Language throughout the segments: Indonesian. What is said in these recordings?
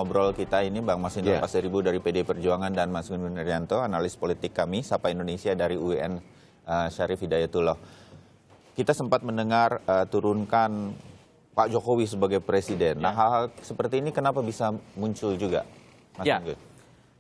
Ngobrol kita ini Bang Masinton Ya, Pasaribu dari PD Perjuangan dan Mas Gun Gun Irianto, analis politik kami, Sapa Indonesia dari UIN Syarif Hidayatullah. Kita sempat mendengar turunkan Pak Jokowi sebagai presiden. Nah, hal-hal seperti ini kenapa bisa muncul juga, Mas Ya, Gun?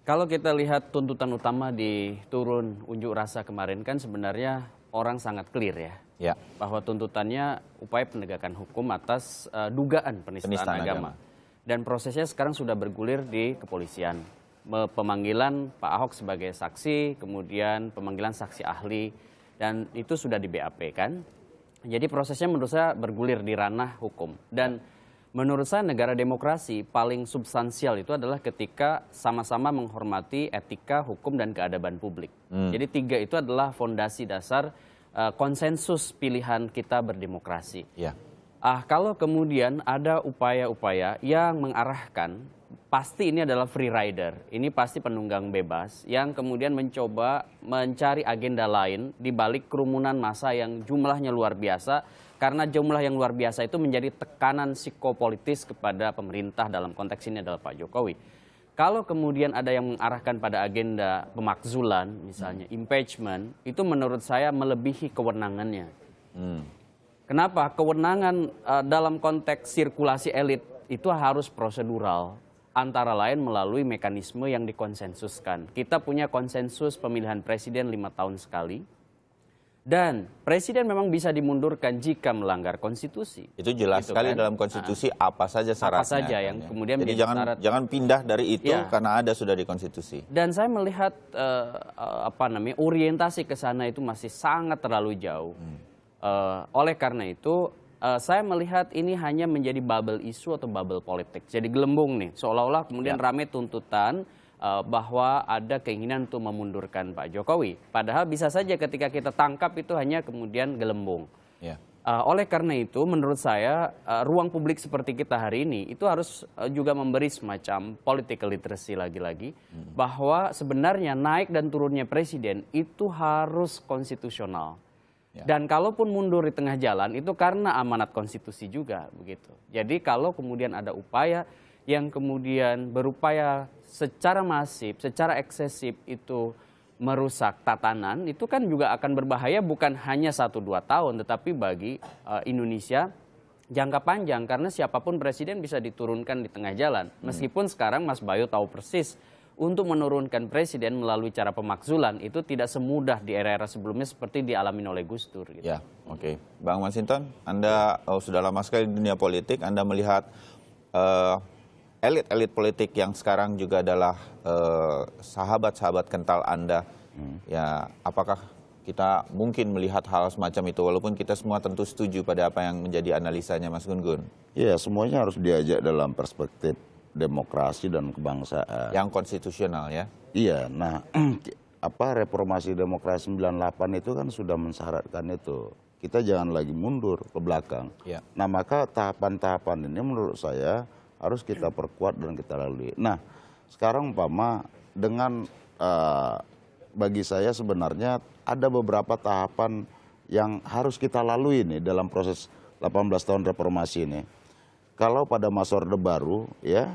kalau kita lihat tuntutan utama di turun unjuk rasa kemarin kan sebenarnya orang sangat clear ya. Ya, Bahwa tuntutannya upaya penegakan hukum atas dugaan penistaan Penistaan agama. agama. Dan prosesnya sekarang sudah bergulir di kepolisian. Pemanggilan Pak Ahok sebagai saksi, kemudian pemanggilan saksi ahli, dan itu sudah di BAP kan. Jadi prosesnya menurut saya bergulir di ranah hukum. Dan menurut saya negara demokrasi paling substansial itu adalah ketika sama-sama menghormati etika, hukum, dan keadaban publik. Jadi tiga itu adalah fondasi dasar konsensus pilihan kita berdemokrasi. ya, Kalau kemudian ada upaya-upaya yang mengarahkan, pasti ini adalah free rider, ini pasti penunggang bebas yang kemudian mencoba mencari agenda lain di balik kerumunan massa yang jumlahnya luar biasa, karena jumlah yang luar biasa itu menjadi tekanan psikopolitis kepada pemerintah, dalam konteks ini adalah Pak Jokowi. Kalau kemudian ada yang mengarahkan pada agenda pemakzulan, misalnya impeachment, itu menurut saya melebihi kewenangannya. Kenapa? Kewenangan dalam konteks sirkulasi elit itu harus prosedural, antara lain melalui mekanisme yang dikonsensuskan. Kita punya konsensus pemilihan presiden 5 tahun sekali, dan presiden memang bisa dimundurkan jika melanggar konstitusi. itu jelas Gitu sekali kan? dalam konstitusi apa saja syaratnya. Apa saja yang kemudian Jadi menjadi syarat. jangan pindah dari itu Ya. karena ada sudah di konstitusi. Dan saya melihat orientasi ke sana itu masih sangat terlalu jauh. Oleh karena itu saya melihat ini hanya menjadi bubble isu atau bubble politik. Jadi gelembung nih, seolah-olah kemudian rame tuntutan bahwa ada keinginan untuk memundurkan Pak Jokowi. Padahal bisa saja ketika kita tangkap itu hanya kemudian gelembung. Ya. Oleh karena itu menurut saya ruang publik seperti kita hari ini itu harus juga memberi semacam political literacy lagi-lagi, bahwa sebenarnya naik dan turunnya presiden itu harus konstitusional. Ya. Dan kalaupun mundur di tengah jalan itu karena amanat konstitusi juga begitu. Jadi kalau kemudian ada upaya yang kemudian berupaya secara masif, secara eksesif itu merusak tatanan, itu kan juga akan berbahaya bukan hanya 1-2 tahun, tetapi bagi Indonesia jangka panjang, karena siapapun presiden bisa diturunkan di tengah jalan. Meskipun sekarang Mas Bayu tahu persis, untuk menurunkan presiden melalui cara pemakzulan itu tidak semudah di era-era sebelumnya seperti dialami oleh Gus Dur. Gitu. Ya, oke. Bang Masinton, Anda sudah lama sekali di dunia politik, Anda melihat elit-elit politik yang sekarang juga adalah sahabat-sahabat kental Anda. Ya, apakah kita mungkin melihat hal semacam itu, walaupun kita semua tentu setuju pada apa yang menjadi analisanya Mas Gun Gun? ya, semuanya harus diajak dalam perspektif demokrasi dan kebangsaan. Yang konstitusional ya? Iya, nah reformasi demokrasi 98 itu kan sudah mensyaratkan itu. Kita jangan lagi mundur ke belakang. Ya. Nah, maka tahapan-tahapan ini menurut saya harus kita perkuat dan kita lalui. Nah, sekarang umpama dengan bagi saya sebenarnya ada beberapa tahapan yang harus kita lalui nih dalam proses 18 tahun reformasi ini. Kalau pada masa Orde Baru, ya,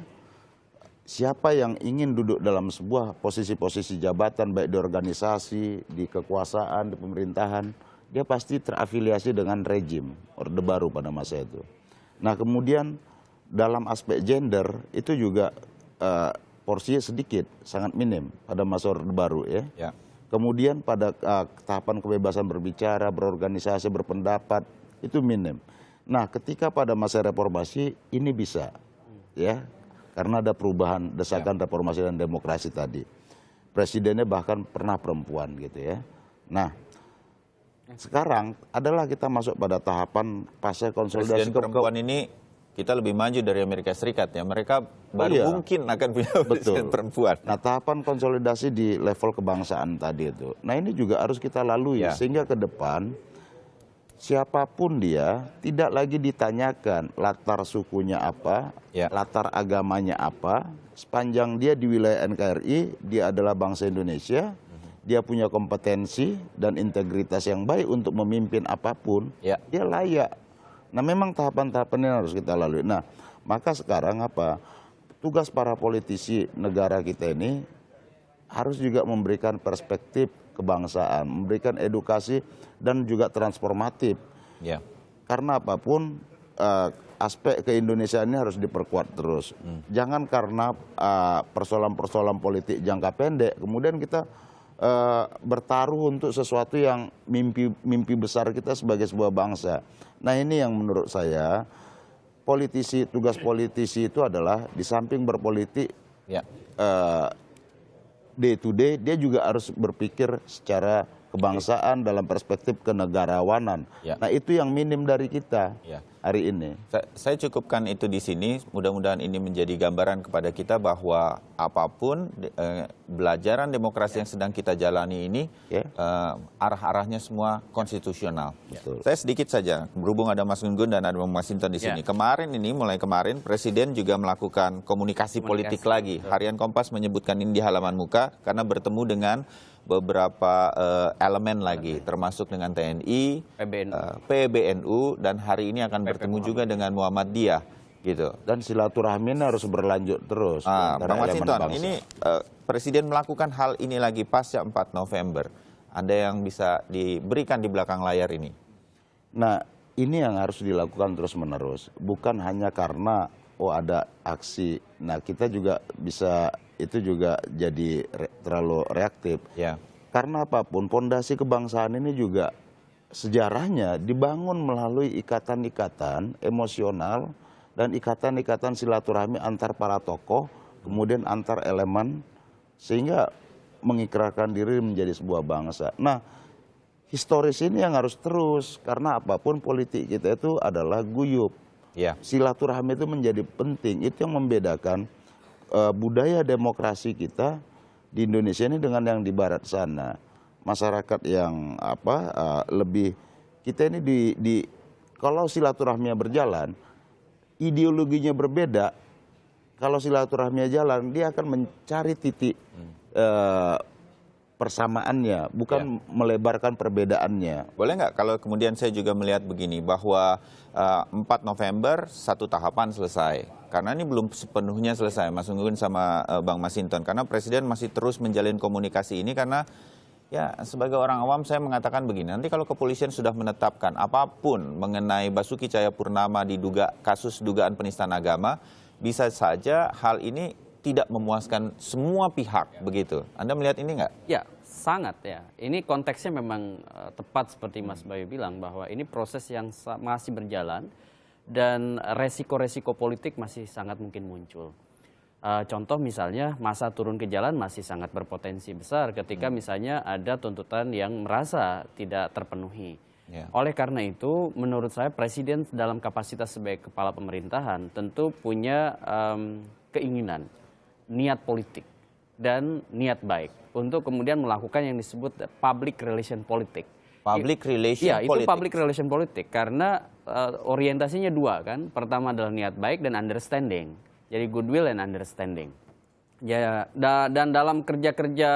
siapa yang ingin duduk dalam sebuah posisi-posisi jabatan, baik di organisasi, di kekuasaan, di pemerintahan, dia pasti terafiliasi dengan rejim Orde Baru pada masa itu. Nah, kemudian dalam aspek gender, itu juga porsinya sedikit, sangat minim pada masa Orde Baru, ya. Ya. Kemudian pada tahapan kebebasan berbicara, berorganisasi, berpendapat, itu minim. Nah, ketika pada masa reformasi ini bisa, ya, karena ada perubahan desakan reformasi dan demokrasi tadi. Presidennya bahkan pernah perempuan gitu ya. Nah, sekarang adalah kita masuk pada tahapan fase konsolidasi Presiden perempuan ini kita lebih maju dari Amerika Serikat ya. Mereka baru mungkin akan punya presiden perempuan. Nah, tahapan konsolidasi di level kebangsaan tadi itu. Nah, ini juga harus kita lalui sehingga ke depan siapapun dia tidak lagi ditanyakan latar sukunya apa, latar agamanya apa, sepanjang dia di wilayah NKRI, dia adalah bangsa Indonesia, dia punya kompetensi dan integritas yang baik untuk memimpin apapun, dia layak. Nah, memang tahapan-tahapan ini harus kita lalui. Nah, maka sekarang apa? tugas para politisi negara kita ini harus juga memberikan perspektif kebangsaan, memberikan edukasi dan juga transformatif. Ya. Karena apapun aspek keindonesiaan ini harus diperkuat terus. Jangan karena persoalan-persoalan politik jangka pendek kemudian kita bertaruh untuk sesuatu yang mimpi besar kita sebagai sebuah bangsa. Nah, ini yang menurut saya tugas politisi itu adalah di samping berpolitik Ya. day to day, dia juga harus berpikir secara kebangsaan dalam perspektif kenegarawanan. Ya. Nah, itu yang minim dari kita Ya. hari ini. Saya cukupkan itu di sini. Mudah-mudahan ini menjadi gambaran kepada kita bahwa apapun belajaran demokrasi yang sedang kita jalani ini arah-arahnya semua konstitusional. Betul. Saya sedikit saja, berhubung ada Mas Gun Gun dan ada Mas Masinton di sini. Mulai kemarin Presiden juga melakukan komunikasi politik lagi. Harian Kompas menyebutkan ini di halaman muka karena bertemu dengan beberapa elemen lagi, termasuk dengan TNI, PBNU, dan hari ini akan bertemu juga dengan Muhammadiyah, gitu. Dan silaturahmi harus berlanjut terus. antara Bang elemen Masinton, bangsa. ini Presiden melakukan hal ini lagi pasca 4 November. Ada yang bisa diberikan di belakang layar ini? Nah, ini yang harus dilakukan terus-menerus. Bukan hanya karena ada aksi. Nah, kita juga bisa itu juga jadi terlalu reaktif. Ya. Karena apapun, pondasi kebangsaan ini juga sejarahnya dibangun melalui ikatan-ikatan emosional dan ikatan-ikatan silaturahmi antar para tokoh, kemudian antar elemen, sehingga mengikrarkan diri menjadi sebuah bangsa. Nah, historis ini yang harus terus, karena apapun politik kita itu adalah guyup. Ya. Silaturahmi itu menjadi penting, itu yang membedakan budaya demokrasi kita di Indonesia ini dengan yang di barat sana. Masyarakat yang lebih, kita ini kalau silaturahminya berjalan, ideologinya berbeda, kalau silaturahminya jalan, dia akan mencari titik persamaannya, bukan melebarkan perbedaannya. Boleh nggak kalau kemudian saya juga melihat begini, bahwa 4 November satu tahapan selesai. Karena ini belum sepenuhnya selesai, Mas Gun sama Bang Masinton. Karena Presiden masih terus menjalin komunikasi ini karena ya sebagai orang awam saya mengatakan begini, nanti kalau kepolisian sudah menetapkan apapun mengenai Basuki Cahayapurnama kasus dugaan penistaan agama, bisa saja hal ini tidak memuaskan semua pihak, begitu. Anda melihat ini nggak? Ya, sangat ya. Ini konteksnya memang tepat seperti Mas Bayu bilang, bahwa ini proses yang masih berjalan dan resiko-resiko politik masih sangat mungkin muncul. Contoh misalnya masa turun ke jalan masih sangat berpotensi besar ketika misalnya ada tuntutan yang merasa tidak terpenuhi. Ya. Oleh karena itu, menurut saya Presiden dalam kapasitas sebagai kepala pemerintahan tentu punya keinginan, niat politik, dan niat baik untuk kemudian melakukan yang disebut public relation politik. Public relation Iya, itu politik. public relation politik karena orientasinya dua kan. Pertama adalah niat baik dan understanding. Jadi goodwill and understanding. Ya, dan dalam kerja-kerja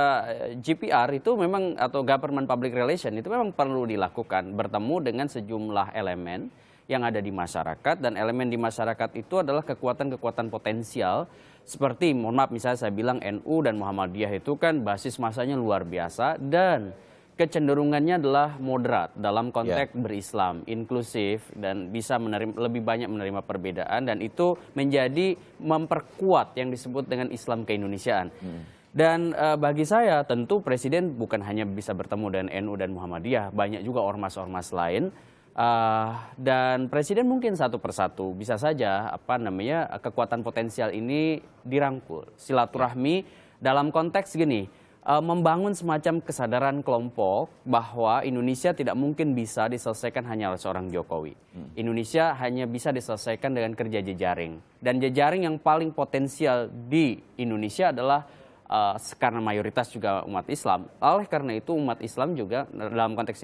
GPR itu memang, atau government public relation itu memang perlu dilakukan, bertemu dengan sejumlah elemen yang ada di masyarakat, dan elemen di masyarakat itu adalah kekuatan-kekuatan potensial seperti, mohon maaf misalnya saya bilang NU dan Muhammadiyah itu kan basis masanya luar biasa dan kecenderungannya adalah moderat dalam konteks berislam, inklusif, dan bisa lebih banyak menerima perbedaan, dan itu menjadi memperkuat yang disebut dengan Islam keindonesiaan. Dan bagi saya tentu Presiden bukan hanya bisa bertemu dengan NU dan Muhammadiyah, banyak juga ormas-ormas lain. Dan Presiden mungkin satu persatu bisa saja kekuatan potensial ini dirangkul. Silaturahmi dalam konteks gini, membangun semacam kesadaran kelompok bahwa Indonesia tidak mungkin bisa diselesaikan hanya oleh seorang Jokowi. Indonesia hanya bisa diselesaikan dengan kerja jejaring. Dan jejaring yang paling potensial di Indonesia adalah karena mayoritas juga umat Islam. Oleh karena itu umat Islam juga dalam konteks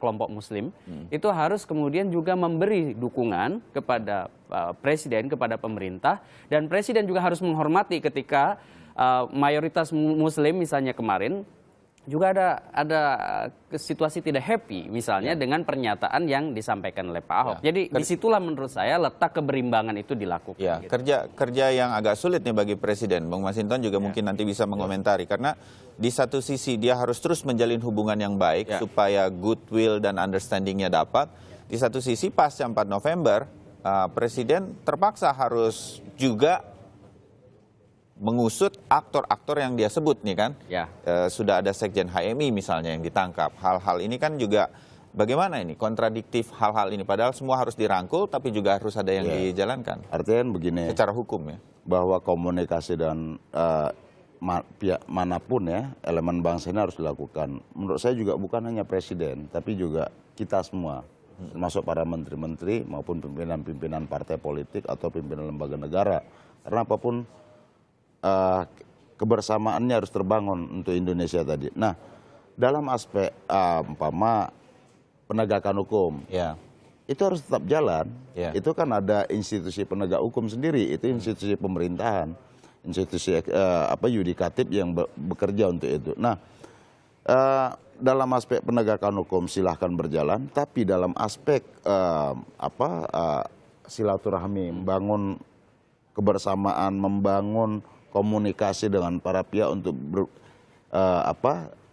kelompok Muslim itu harus kemudian juga memberi dukungan kepada Presiden, kepada pemerintah, dan Presiden juga harus menghormati ketika mayoritas Muslim misalnya kemarin juga ada situasi tidak happy misalnya dengan pernyataan yang disampaikan oleh Pak Ahok. Jadi disitulah menurut saya letak keberimbangan itu dilakukan. Ya, gitu. kerja yang agak sulit nih bagi Presiden. Bang Masinton juga mungkin nanti bisa mengomentari karena di satu sisi dia harus terus menjalin hubungan yang baik supaya goodwill dan understanding-nya dapat. Di satu sisi pasca 4 November Presiden terpaksa harus juga mengusut aktor-aktor yang dia sebut nih kan. Ya. Sudah ada Sekjen HMI misalnya yang ditangkap. Hal-hal ini kan juga bagaimana ini kontradiktif hal-hal ini. Padahal semua harus dirangkul tapi juga harus ada yang dijalankan. Artinya begini, Secara hukum ya. bahwa komunikasi dan pihak manapun ya, elemen bangsa ini harus dilakukan. Menurut saya juga bukan hanya presiden, tapi juga kita semua, termasuk para menteri-menteri maupun pimpinan-pimpinan partai politik atau pimpinan lembaga negara. Karena apapun kebersamaannya harus terbangun untuk Indonesia tadi. Nah, dalam aspek umpama penegakan hukum, itu harus tetap jalan. Itu kan ada institusi penegak hukum sendiri, itu institusi pemerintahan, institusi yudikatif yang bekerja untuk itu. Nah, dalam aspek penegakan hukum silahkan berjalan, tapi dalam aspek silaturahmi, membangun kebersamaan, membangun komunikasi dengan para pihak untuk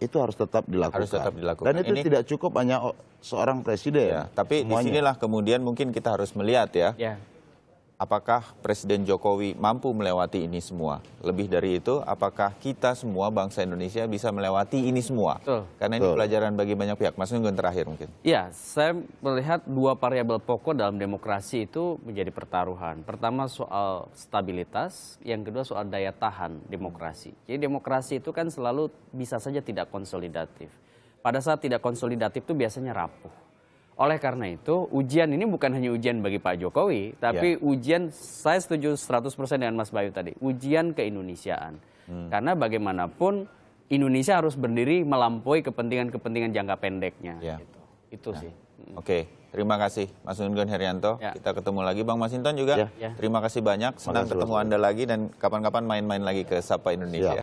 itu harus tetap dilakukan. Harus tetap dilakukan. Dan itu tidak cukup hanya seorang presiden. Tapi disinilah kemudian mungkin kita harus melihat ya. Apakah Presiden Jokowi mampu melewati ini semua? Lebih dari itu, apakah kita semua bangsa Indonesia bisa melewati ini semua? Betul. Karena ini pelajaran bagi banyak pihak. Mas Nunggun terakhir mungkin. Ya, saya melihat dua variabel pokok dalam demokrasi itu menjadi pertaruhan. Pertama soal stabilitas, yang kedua soal daya tahan demokrasi. Jadi demokrasi itu kan selalu bisa saja tidak konsolidatif. Pada saat tidak konsolidatif itu biasanya rapuh. Oleh karena itu, ujian ini bukan hanya ujian bagi Pak Jokowi, tapi ujian, saya setuju 100% dengan Mas Bayu tadi, ujian keindonesiaan. Karena bagaimanapun Indonesia harus berdiri melampaui kepentingan-kepentingan jangka pendeknya. Itu sih. Oke, terima kasih Mas Nunggun Herianto. Kita ketemu lagi Bang Masinton juga. Terima kasih banyak, senang ketemu Anda lagi dan kapan-kapan main-main lagi ke Sapa Indonesia.